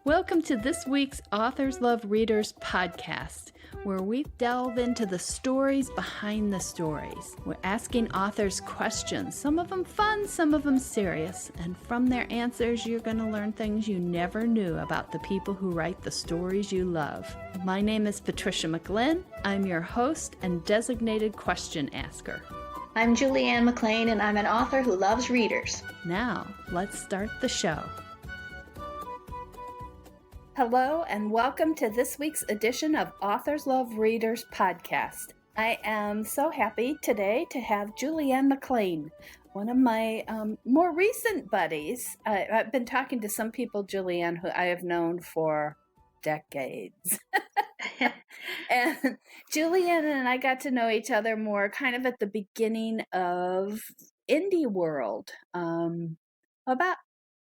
Welcome to this week's Authors Love Readers podcast, where we delve into the stories behind the stories. We're asking authors questions, some of them fun, some of them serious, and from their answers, you're going to learn things you never knew about the people who write the stories you love. My name is Patricia McLinn. I'm your host and designated question asker. I'm Julianne MacLean, and I'm an author who loves readers. Now, let's start the show. Hello, and welcome to this week's edition of Authors Love Readers podcast. I am so happy today to have Julianne MacLean, one of my more recent buddies. I've been talking to some people, Julianne, who I have known for decades. And Julianne and I got to know each other more kind of at the beginning of indie world, about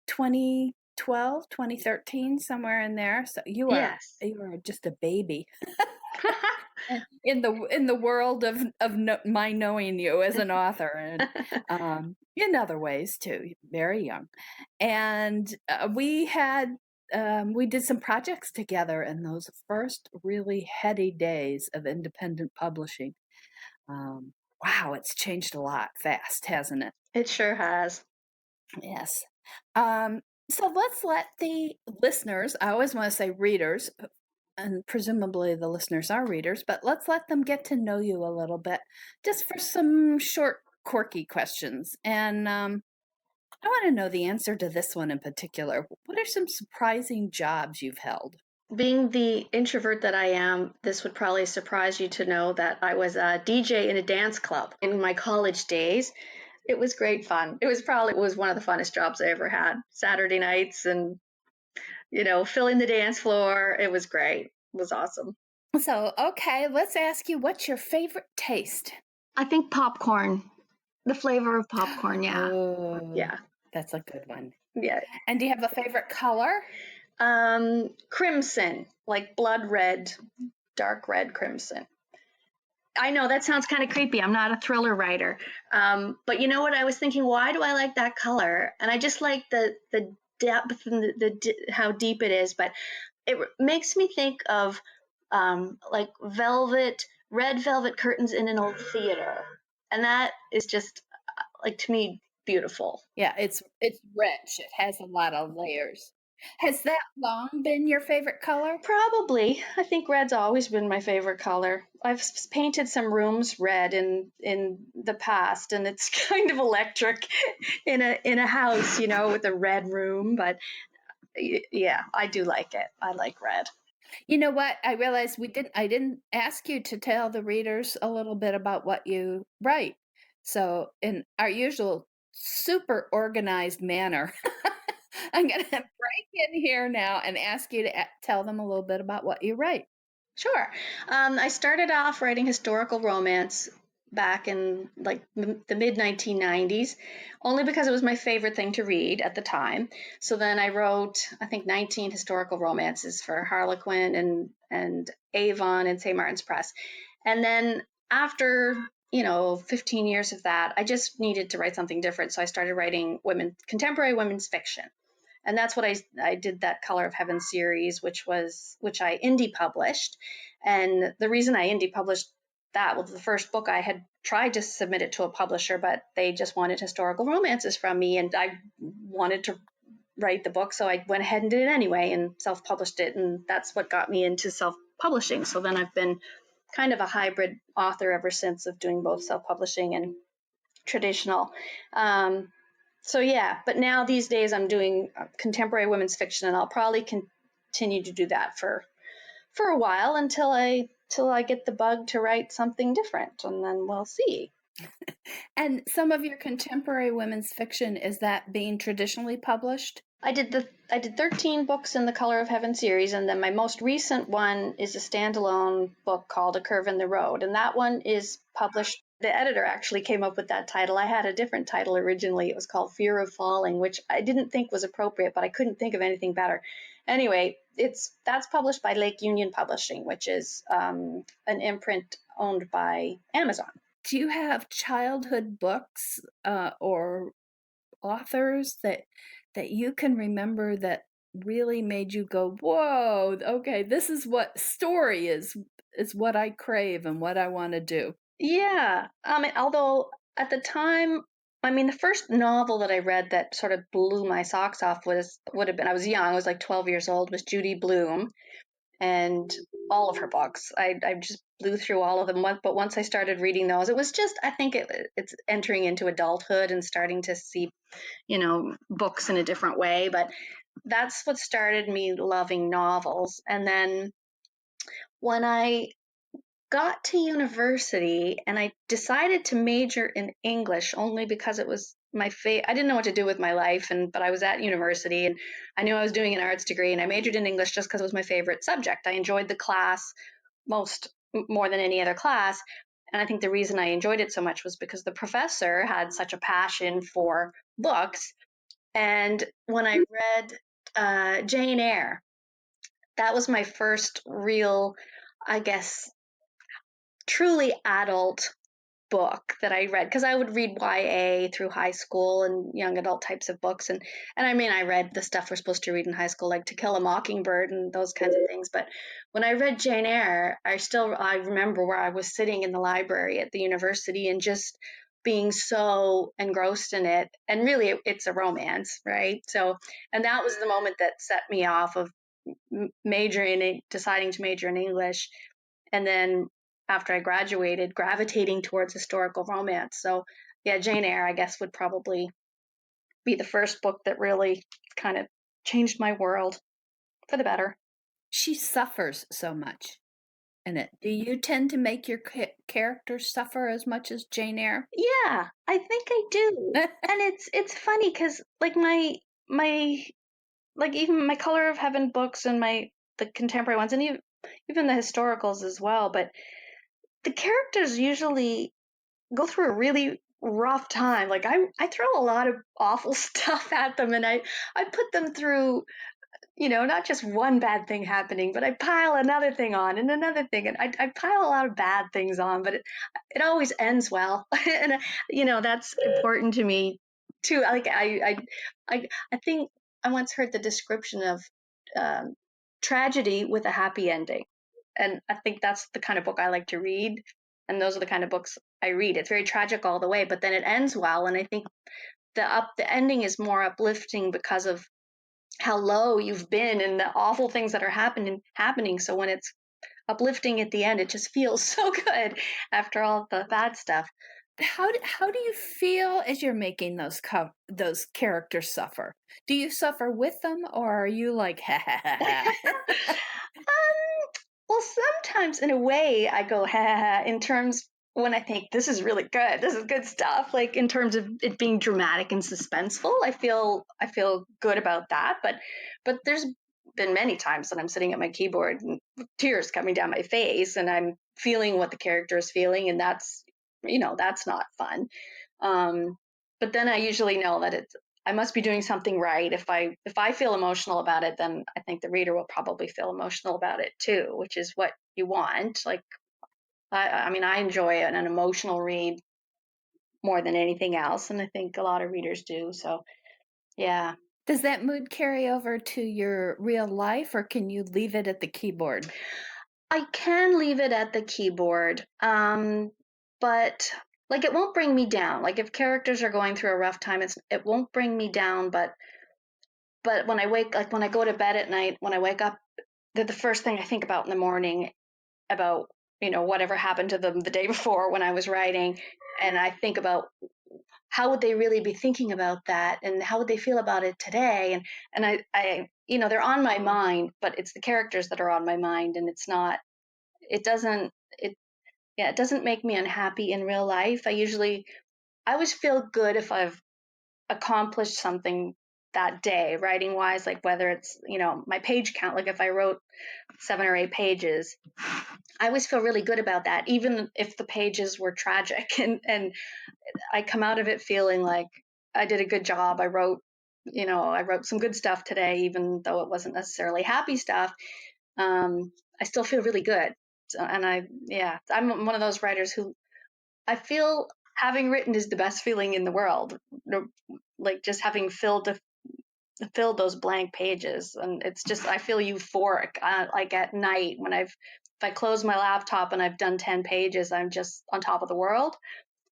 2012, 2013, somewhere in there. So you are just a baby in the world of my knowing you as an author, and in other ways too, very young. And we did some projects together in those first really heady days of independent publishing. Wow, it's changed a lot fast, hasn't it? It sure has. Yes. So let's let the listeners, I always want to say readers, and presumably the listeners are readers, but let's let them get to know you a little bit, just for some short, quirky questions. And I want to know the answer to this one in particular. What are some surprising jobs you've held? Being the introvert that I am, this would probably surprise you to know that I was a DJ in a dance club in my college days. It was great fun. It was one of the funnest jobs I ever had. Saturday nights and, filling the dance floor. It was great. It was awesome. So, okay, let's ask you, what's your favorite taste? I think popcorn. The flavor of popcorn, yeah. Oh, yeah. That's a good one. Yeah. And do you have a favorite color? Crimson, like blood red, dark red crimson. I know that sounds kind of creepy. I'm not a thriller writer. But you know what? I was thinking, why do I like that color? And I just like the depth and how deep it is. But it makes me think of like red velvet curtains in an old theater. And that is just, like, to me, beautiful. Yeah, it's rich. It has a lot of layers. Has that long been your favorite color? Probably. I think red's always been my favorite color. I've painted some rooms red in the past, and it's kind of electric in a house, with a red room. But yeah, I do like it. I like red. You know what? I realized I didn't ask you to tell the readers a little bit about what you write. So in our usual super organized manner, I'm going to break in here now and ask you to tell them a little bit about what you write. Sure. I started off writing historical romance back in like the mid 1990s, only because it was my favorite thing to read at the time. So then I wrote, I think, 19 historical romances for Harlequin and Avon and St. Martin's Press. And then after 15 years of that, I just needed to write something different. So I started writing contemporary women's fiction. And that's what I did, that Color of Heaven series, which I indie published. And the reason I indie published that was the first book I had tried to submit it to a publisher, but they just wanted historical romances from me. And I wanted to write the book. So I went ahead and did it anyway and self-published it. And that's what got me into self-publishing. So then I've been kind of a hybrid author ever since, of doing both self-publishing and traditional. So yeah, but now these days I'm doing contemporary women's fiction, and I'll probably continue to do that for a while until I get the bug to write something different, and then we'll see. And some of your contemporary women's fiction, is that being traditionally published? I did 13 books in the Color of Heaven series, and then my most recent one is a standalone book called A Curve in the Road, and that one is published. The editor actually came up with that title. I had a different title originally. It was called Fear of Falling, which I didn't think was appropriate, but I couldn't think of anything better. Anyway, that's published by Lake Union Publishing, which is an imprint owned by Amazon. Do you have childhood books or authors that you can remember that really made you go, whoa, okay, this is what story is what I crave and what I want to do. Yeah. Although at the time, I mean, the first novel that I read that sort of blew my socks off would have been, I was young, I was like 12 years old, was Judy Blume and all of her books. I just blew through all of them. But once I started reading those, it was just, I think it's entering into adulthood and starting to see, books in a different way. But that's what started me loving novels. And then when I got to university and I decided to major in English only because it was I didn't know what to do with my life, but I was at university and I knew I was doing an arts degree, and I majored in English just because it was my favorite subject. I enjoyed the class more than any other class, and I think the reason I enjoyed it so much was because the professor had such a passion for books. And when I read Jane Eyre, that was my first real, I guess, truly adult book that I read, because I would read YA through high school and young adult types of books, and I mean, I read the stuff we're supposed to read in high school, like To Kill a Mockingbird and those kinds of things. But when I read Jane Eyre, I remember where I was sitting in the library at the university and just being so engrossed in it. And really, it's a romance, right? So, and that was the moment that set me off of deciding to major in English, and then after I graduated, gravitating towards historical romance. So, yeah, Jane Eyre, I guess, would probably be the first book that really kind of changed my world for the better. She suffers so much in it. Do you tend to make your characters suffer as much as Jane Eyre? Yeah, I think I do. And it's funny because like my like even my Color of Heaven books and the contemporary ones, and even the historicals as well, but the characters usually go through a really rough time. Like I throw a lot of awful stuff at them, and I put them through, not just one bad thing happening, but I pile another thing on and another thing, and I pile a lot of bad things on, but it always ends well. And that's important to me too. Like I think I once heard the description of um, tragedy with a happy ending, and I think that's the kind of book I like to read, and those are the kind of books I read. It's very tragic all the way, but then it ends well, and I think the ending is more uplifting because of how low you've been and the awful things that are happening. So when it's uplifting at the end, it just feels so good after all the bad stuff. How do you feel as you're making those characters suffer? Do you suffer with them, or are you like, ha ha ha ha? Well, sometimes in a way I go ha ha ha in terms when I think this is really good, this is good stuff. Like in terms of it being dramatic and suspenseful, I feel good about that. But there's been many times that I'm sitting at my keyboard and tears coming down my face, and I'm feeling what the character is feeling, and that's not fun. Um, but then I usually know that I must be doing something right. If I feel emotional about it, then I think the reader will probably feel emotional about it too, which is what you want. Like I mean, I enjoy an emotional read more than anything else, and I think a lot of readers do. So yeah, Does that mood carry over to your real life, or can you leave it at the keyboard? I can leave it at the keyboard, but like it won't bring me down. Like if characters are going through a rough time, it won't bring me down. But when I go to bed at night, when I wake up, the first thing I think about in the morning about whatever happened to them the day before when I was writing, and I think about how would they really be thinking about that, and how would they feel about it today, and I they're on my mind, but it's the characters that are on my mind, and it doesn't it yeah, it doesn't make me unhappy in real life. I always feel good if I've accomplished something that day, writing wise, like whether it's my page count, like if I wrote 7 or 8 pages, I always feel really good about that, even if the pages were tragic, and I come out of it feeling like I did a good job. I wrote some good stuff today, even though it wasn't necessarily happy stuff. I still feel really good. So, and I'm one of those writers who I feel having written is the best feeling in the world. Like just having filled filled those blank pages. And it's just, I feel euphoric. Like at night if I close my laptop and I've done 10 pages, I'm just on top of the world.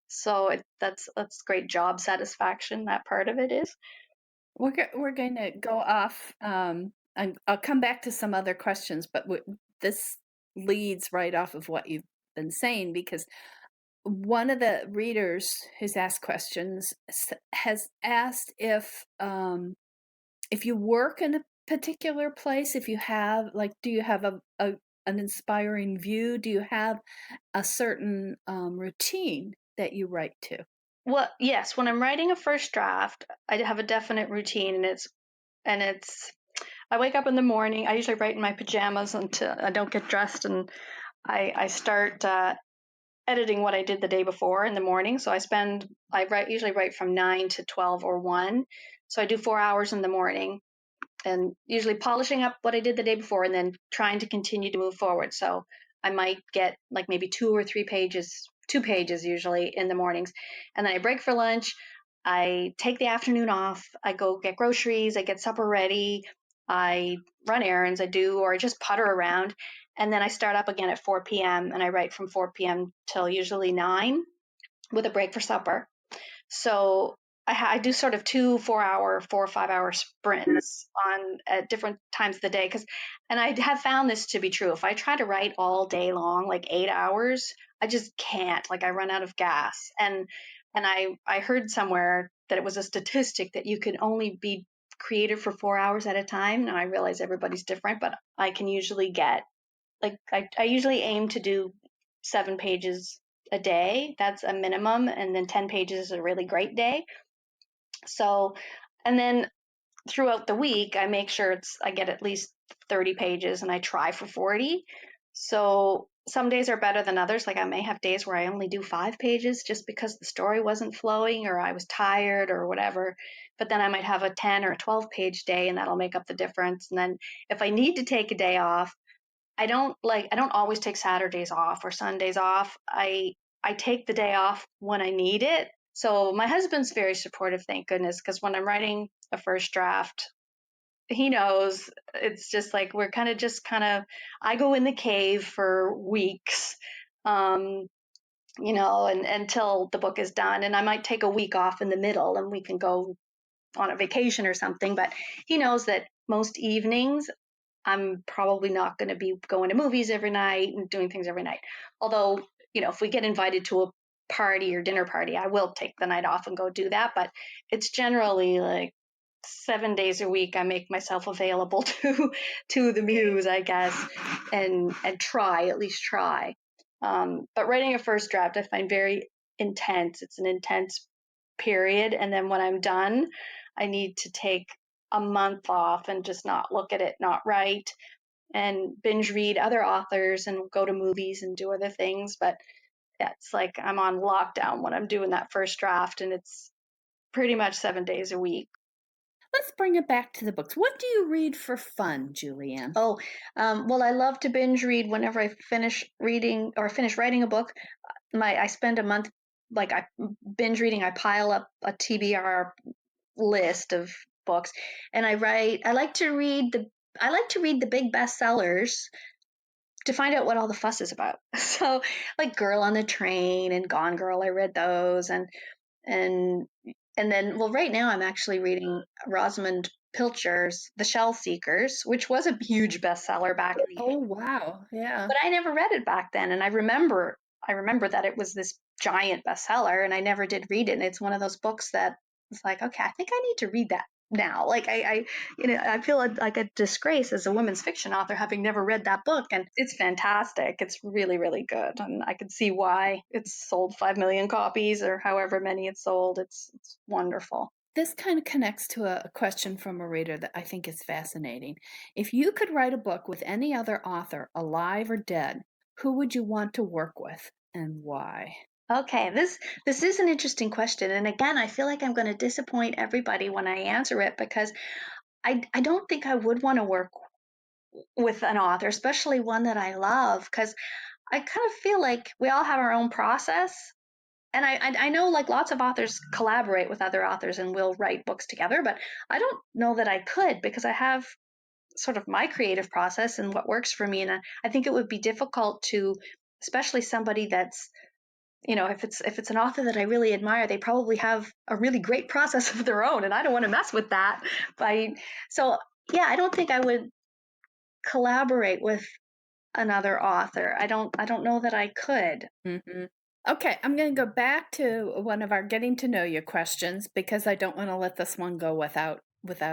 So that's great job satisfaction. That part of it is. We're going to go off. And I'll come back to some other questions, but this leads right off of what you've been saying, because one of the readers who's asked questions has asked if you work in a particular place, if you have, like, do you have an inspiring view? Do you have a certain routine that you write to? Well, yes, when I'm writing a first draft, I have a definite routine, and it's I wake up in the morning. I usually write in my pajamas until I don't get dressed, and I start editing what I did the day before in the morning. So usually write from 9 to 12 or 1. So I do 4 hours in the morning, and usually polishing up what I did the day before and then trying to continue to move forward. So I might get like maybe 2 pages usually in the mornings. And then I break for lunch. I take the afternoon off. I go get groceries. I get supper ready. I run errands. Or just putter around. And then I start up again at 4 p.m. and I write from 4 p.m. till usually 9 with a break for supper. So I do sort of 4 or 5 hour sprints at different times of the day. And I have found this to be true. If I try to write all day long, like 8 hours, I just can't. Like I run out of gas. And I heard somewhere that it was a statistic that you can only be creative for 4 hours at a time. Now I realize everybody's different, but I can usually get I usually aim to do 7 pages a day. That's a minimum. And then 10 pages is a really great day. So, and then throughout the week, I make sure I get at least 30 pages, and I try for 40. So some days are better than others. Like I may have days where I only do 5 pages just because the story wasn't flowing or I was tired or whatever. But then I might have a 10 or a 12 page day, and that'll make up the difference. And then if I need to take a day off, I don't always take Saturdays off or Sundays off. I take the day off when I need it. So my husband's very supportive, thank goodness, because when I'm writing a first draft, he knows it's just like we're kind of I go in the cave for weeks, and until the book is done, and I might take a week off in the middle and we can go on a vacation or something. But he knows that most evenings I'm probably not going to be going to movies every night and doing things every night. Although, if we get invited to a party or dinner party, I will take the night off and go do that. But it's generally like 7 days a week I make myself available to the muse, I guess, and at least try. But writing a first draft I find very intense. It's an intense period. And then when I'm done, I need to take a month off and just not look at it, not write, and binge read other authors and go to movies and do other things. But yeah, it's like I'm on lockdown when I'm doing that first draft, and it's pretty much 7 days a week. Let's bring it back to the books. What do you read for fun, Julianne? Oh, well, I love to binge read whenever I finish reading or finish writing a book. I spend a month I binge reading. I pile up a TBR list of books, and I like to read the big bestsellers to find out what all the fuss is about. So, like Girl on the Train and Gone Girl, I read those, and then, well, right now I'm actually reading Rosamund Pilcher's The Shell Seekers, which was a huge bestseller back in the Oh, wow. Yeah. but I never read it back then, and I remember that it was this giant bestseller, and I never did read it. And it's one of those books that it's like, okay, I think I need to read that now. Like I feel like a disgrace as a women's fiction author having never read that book, and it's fantastic. It's really, really good, and I can see why it's sold 5 million copies or however many it's sold. It's wonderful. This kind of connects to a question from a reader that I think is fascinating. If you could write a book with any other author, alive or dead, who would you want to work with and why? Okay, this is an interesting question. And again, I feel like I'm going to disappoint everybody when I answer it, because I don't think I would want to work with an author, especially one that I love, because I kind of feel like we all have our own process. And I know like lots of authors collaborate with other authors and will write books together, but I don't know that I could because I have sort of my creative process and what works for me. And I think it would be difficult to, especially somebody that's, if it's an author that I really admire, they probably have a really great process of their own, and I don't want to mess with that. So yeah, I don't think I would collaborate with another author. I don't know that I could. Mm-hmm. Okay, I'm going to go back to one of our getting to know you questions because I don't want to let this one go without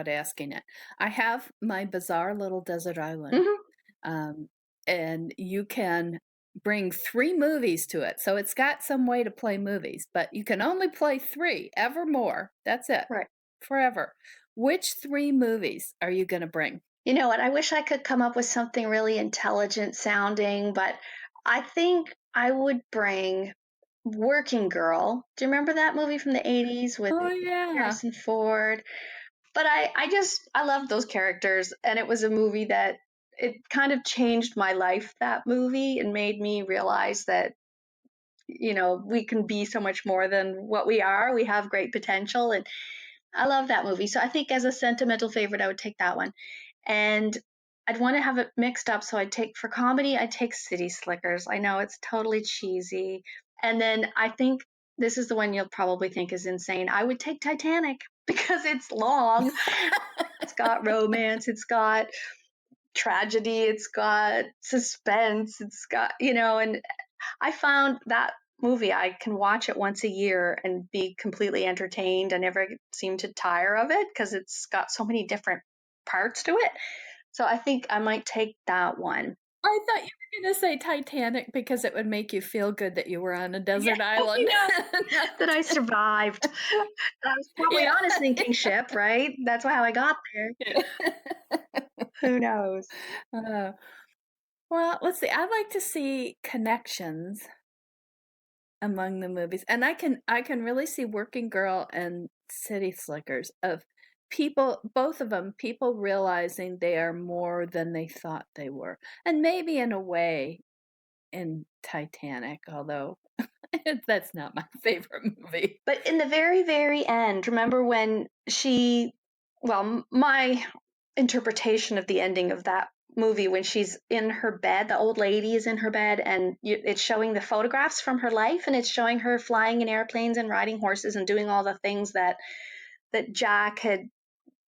asking it. I have my bizarre little desert island, Mm-hmm. um, and you can bring 3 movies to it. So it's got some way to play movies, but you can only play 3 evermore. That's it, Right. forever. Which 3 movies are you going to bring? You know what? I wish I could come up with something really intelligent sounding, but I think I would bring Working Girl. Do you remember that movie from the 80s with Oh yeah. Harrison Ford? But I loved those characters, and it was a movie that it kind of changed my life, that movie, and made me realize that, we can be so much more than what we are. We have great potential, and I love that movie. So I think as a sentimental favorite, I would take that one. And I'd want to have it mixed up. So for comedy, I'd take City Slickers. I know it's totally cheesy. And then I think this is the one you'll probably think is insane. I would take Titanic because it's long. It's got romance, it's got tragedy, it's got suspense, it's got, and I found that movie, I can watch it once a year and be completely entertained. I never seem to tire of it because it's got so many different parts to it. So I think I might take that one. I thought you were going to say Titanic because it would make you feel good that you were on a desert Yeah, island. that I survived. I was probably Yeah. on a sinking ship, right? That's how I got there. Who knows? Uh, well, let's see. I like to see connections among the movies, and I can really see Working Girl and City Slickers of people, both of them, people realizing they are more than they thought they were, and maybe in a way in Titanic, although that's not my favorite movie. But in the very, very end, remember when my interpretation of the ending of that movie, when she's in her bed, the old lady is in her bed, and it's showing the photographs from her life, and it's showing her flying in airplanes and riding horses and doing all the things that Jack had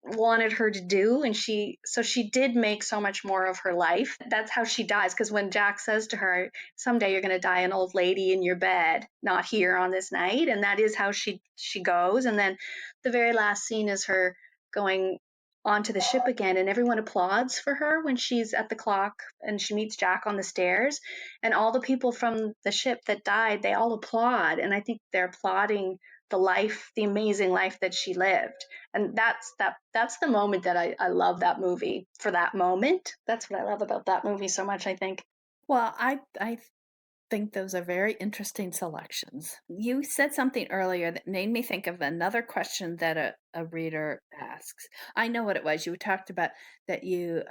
wanted her to do, and she did make so much more of her life. That's how she dies, because when Jack says to her, someday you're going to die an old lady in your bed, not here on this night, and that is how she goes. And then the very last scene is her going onto the ship again, and everyone applauds for her when she's at the clock and she meets Jack on the stairs, and all the people from the ship that died, they all applaud, and I think they're applauding the amazing life that she lived. And that's the moment that I love that movie for that moment. That's what I love about that movie so much, I think. Well, I think those are very interesting selections. You said something earlier that made me think of another question that a reader asks. I know what it was. You talked about that you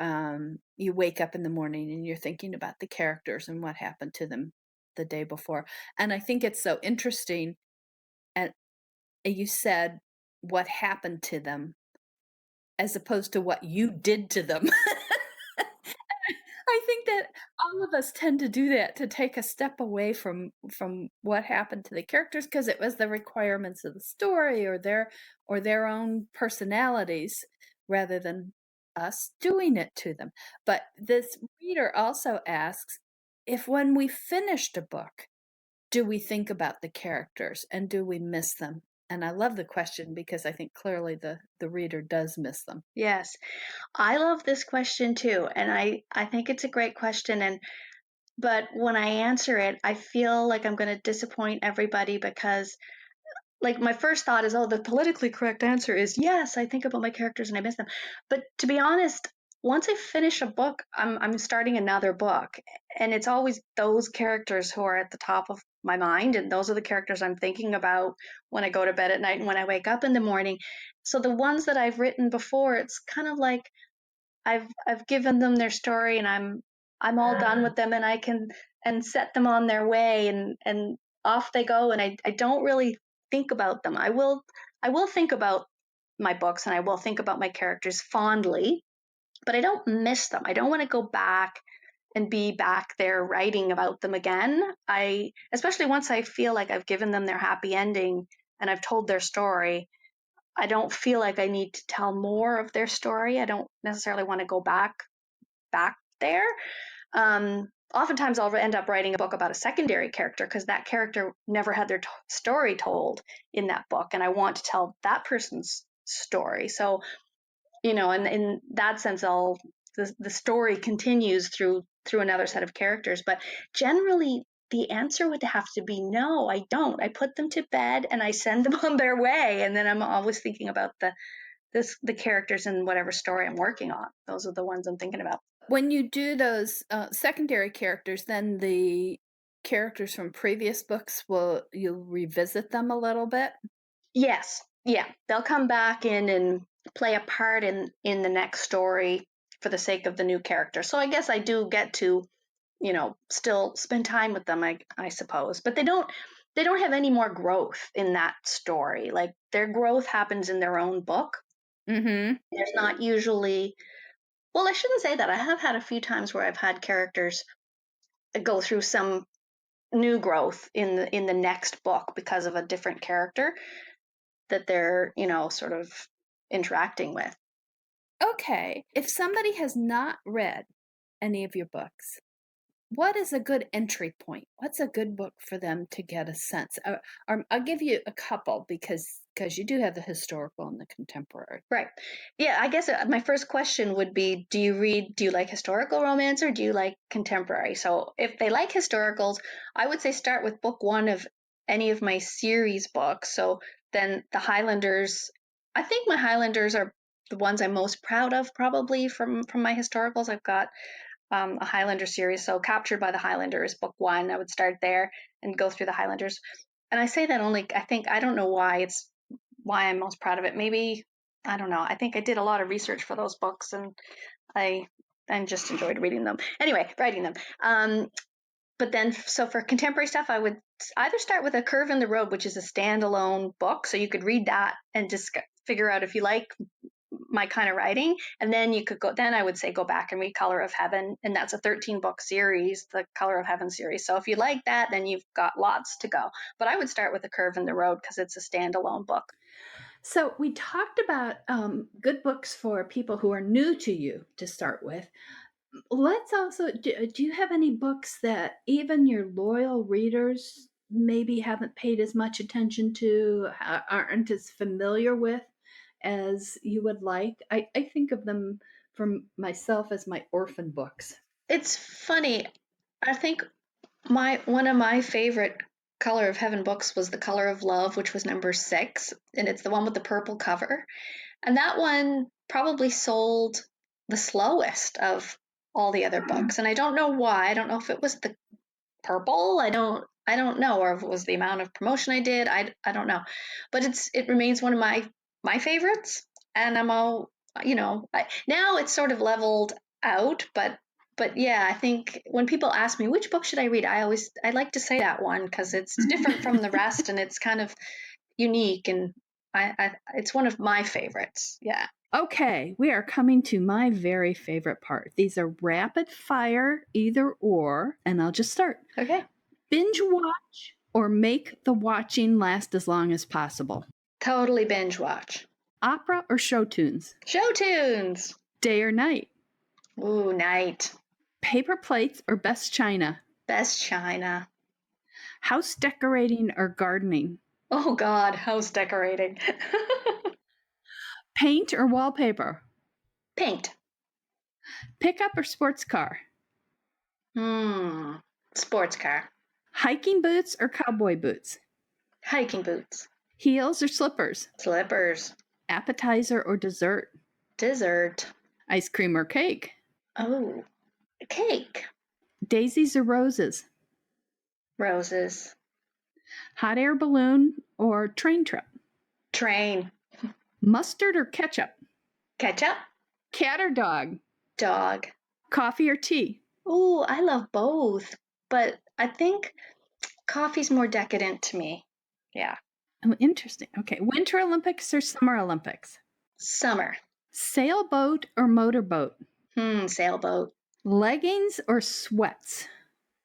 wake up in the morning and you're thinking about the characters and what happened to them the day before. And I think it's so interesting. And you said what happened to them as opposed to what you did to them. I think that all of us tend to do that, to take a step away from what happened to the characters because it was the requirements of the story or their own personalities rather than us doing it to them. But this reader also asks if when we finished a book, do we think about the characters and do we miss them? And I love the question because I think clearly the reader does miss them. Yes. I love this question too. And I think it's a great question. But when I answer it, I feel like I'm going to disappoint everybody because, like, my first thought is, oh, the politically correct answer is yes, I think about my characters and I miss them. But to be honest, once I finish a book, I'm starting another book, and it's always those characters who are at the top of my mind, and those are the characters I'm thinking about when I go to bed at night and when I wake up in the morning. So the ones that I've written before, it's kind of like I've given them their story, and I'm all done with them, and I can and set them on their way, and off they go, and I don't really think about them. I will think about my books, and I will think about my characters fondly, but I don't miss them. I don't want to go back and be back there writing about them again. Especially once I feel like I've given them their happy ending and I've told their story, I don't feel like I need to tell more of their story. I don't necessarily want to go back there. Oftentimes I'll end up writing a book about a secondary character because that character never had their story told in that book, and I want to tell that person's story. So, and in that sense, the story continues through another set of characters. But generally, the answer would have to be no, I don't. I put them to bed and I send them on their way, and then I'm always thinking about the characters in whatever story I'm working on. Those are the ones I'm thinking about. When you do those secondary characters, then the characters from previous books, you'll revisit them a little bit? Yes. Yeah. They'll come back in and play a part in the next story for the sake of the new character. So I guess I do get to, still spend time with them, I suppose. But they don't have any more growth in that story. Like, their growth happens in their own book. Mm-hmm. There's not usually, well, I shouldn't say that. I have had a few times where I've had characters go through some new growth in the next book because of a different character that they're, sort of interacting with. Okay. If somebody has not read any of your books, what is a good entry point? What's a good book for them to get a sense? I'll give you a couple because you do have the historical and the contemporary. Right. Yeah, I guess my first question would be, do you like historical romance or do you like contemporary? So if they like historicals, I would say start with book 1 of any of my series books. So then the Highlanders, I think my Highlanders are the ones I'm most proud of, probably from my historicals. I've got a Highlander series. So Captured by the Highlanders, book 1, I would start there and go through the Highlanders. And I say that only, I don't know why I'm most proud of it. Maybe, I don't know. I think I did a lot of research for those books, and I just enjoyed reading them. Anyway, writing them. But then, so for contemporary stuff, I would either start with A Curve in the Road, which is a standalone book. So you could read that and just figure out if you like my kind of writing. And then I would say go back and read Color of Heaven. And that's a 13-book series, the Color of Heaven series. So if you like that, then you've got lots to go. But I would start with A Curve in the Road because it's a standalone book. So we talked about good books for people who are new to you to start with. Let's also, do you have any books that even your loyal readers maybe haven't paid as much attention to, aren't as familiar with as you would like? I think of them for myself as my orphan books. It's funny. I think one of my favorite Color of Heaven books was The Color of Love, which was number 6, and it's the one with the purple cover. And that one probably sold the slowest of all the other books. And I don't know why. I don't know if it was the purple. I don't know, or if it was the amount of promotion I did. I don't know. But it remains one of my favorites. And I'm all, now it's sort of leveled out, but yeah, I think when people ask me which book should I read, I like to say that one because it's different from the rest and it's kind of unique, and it's one of my favorites. Yeah. Okay, we are coming to my very favorite part. These are rapid fire, either or, and I'll just start. Okay. Binge watch or make the watching last as long as possible? Totally binge watch. Opera or show tunes? Show tunes. Day or night? Ooh, night. Paper plates or best china? Best china. House decorating or gardening? Oh God, house decorating. Paint or wallpaper? Paint. Pickup or sports car? Sports car. Hiking boots or cowboy boots? Hiking boots. Heels or slippers? Slippers. Appetizer or dessert? Dessert. Ice cream or cake? Oh, cake. Daisies or roses? Roses. Hot air balloon or train trip? Train. Mustard or ketchup? Ketchup. Cat or dog? Dog. Coffee or tea? Ooh, I love both, but I think Coffee's more decadent to me. Yeah. Oh, interesting. Okay. Winter Olympics or Summer Olympics? Summer. Sailboat or motorboat? Sailboat. Leggings or sweats?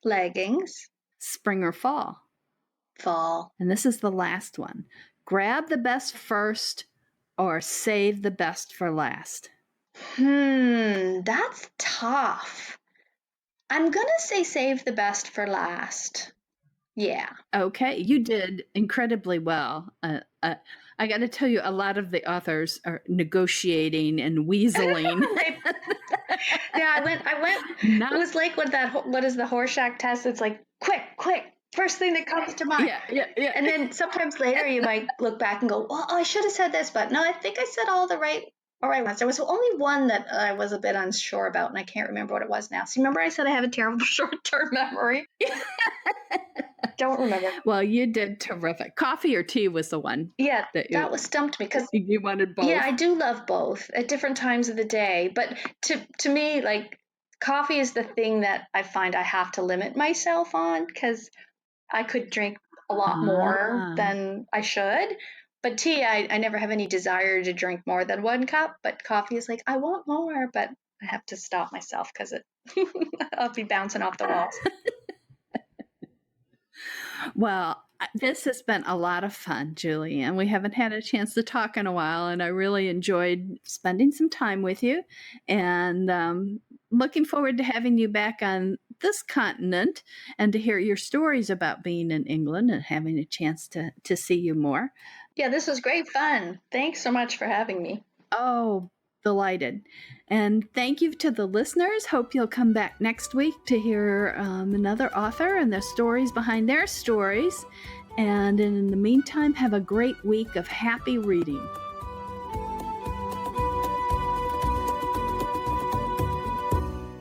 Leggings. Spring or fall? Fall. And this is the last one. Grab the best first or save the best for last? That's tough. I'm going to say save the best for last. Yeah. Okay, you did incredibly well. I got to tell you, a lot of the authors are negotiating and weaseling. Yeah, I went. It was like what is the Horseshack test? It's like, quick, first thing that comes to mind. Yeah. And then sometimes later you might look back and go, well, I should have said this, but no, I think I said all right ones. There was only one that I was a bit unsure about, and I can't remember what it was now. So remember I said I have a terrible short-term memory? Don't remember. Well, you did terrific. Coffee or tea was the one. Yeah, that was stumped me because you wanted both. Yeah, I do love both at different times of the day. But to me, like, coffee is the thing that I find I have to limit myself on because I could drink a lot more than I should. But tea, I never have any desire to drink more than one cup. But coffee is like, I want more, but I have to stop myself because I'll be bouncing off the walls. Well, this has been a lot of fun, Julianne. We haven't had a chance to talk in a while, and I really enjoyed spending some time with you. And looking forward to having you back on this continent and to hear your stories about being in England and having a chance to see you more. Yeah, this was great fun. Thanks so much for having me. Oh, delighted. And thank you to the listeners. Hope you'll come back next week to hear another author and the stories behind their stories. And in the meantime, have a great week of happy reading.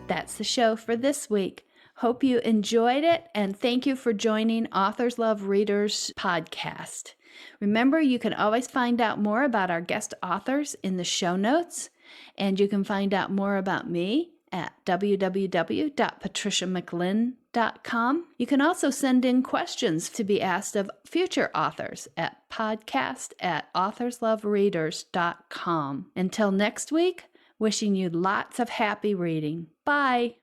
That's the show for this week. Hope you enjoyed it, and thank you for joining Authors Love Readers podcast. Remember, you can always find out more about our guest authors in the show notes, and you can find out more about me at www.patriciamclinn.com. You can also send in questions to be asked of future authors at podcast@authorslovereaders.com. Until next week, wishing you lots of happy reading. Bye.